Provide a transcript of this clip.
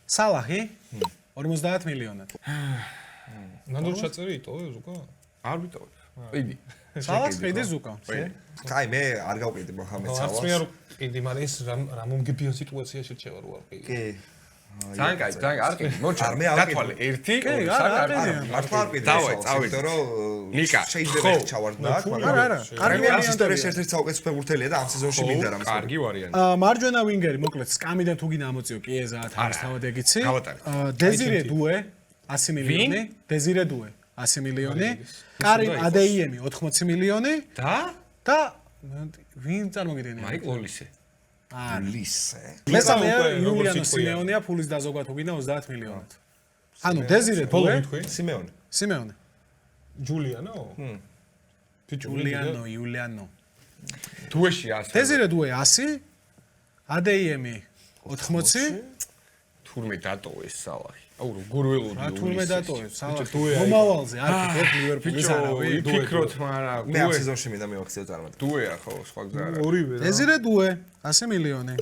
სალაჰი 50 მილიონად. ნანდურ ჩაწერი იტოვე ზუკა? არ ვიტოვებ. ყიდი. სალაჰს ყიდი ზუკა. კაი, მე არ გავყიდი მოჰამედ სალას. არც მე არ ყიდი, მაგრამ ეს რა მომგებია სიტუაციაში რჩევა რო არ ყიდი. კი. ძალიან კაი, ძალიან არ ყიდი. მოჩა. არ მე არ დათვალე 1, 2, 3. მართლა არ ყიდი. წავედი. იმიტომ რომ ნიკა, შეიძლება ჩავარდნა აქ, მაგრამ არა. კარგი ვარიანტია. ერთ-ერთი საუკეთესო ფეხბურთელია და ამ სეზონში მინდა რამის. კარგი ვარიანტი. მარჯვენა ვინგერი მოკლედ სკამიდან თუ გინდა ამოწიო კიეზა თავისთავად ეგიცი. გავატარე. დეზირე დუე 100 მილიონი, დეზირე დუე 100 მილიონი, კარიმ ადეიემი 80 მილიონი და ვინ წარმოგიდგენია? მაიკლ ოლისე. ლისე. მესამე იულიანო სიმეონია ფულის დაზოგვა თუ გინდა 30 მილიონად. ანუ დეზირე ბოლო დუე თქვი? სიმეონე. ჯულიანო? იულიანო. დუეში 100. დეზირე დუე 100, ადეიემი 80. თურმე დატოვეს სალაჰი. აუ როგორ ველოდი რა თურმე დატოვე სალაჰი. დუე მომავალზე არ ფიქრობ ლივერპულის არავინ. ფიქრობთ, მაგრამ მე ამ სეზონში მინდა მივაქციო წარმატება. დუეა ხო, სხვა გზა არა. ორივე რა. დეზირე დუე 100 მილიონი.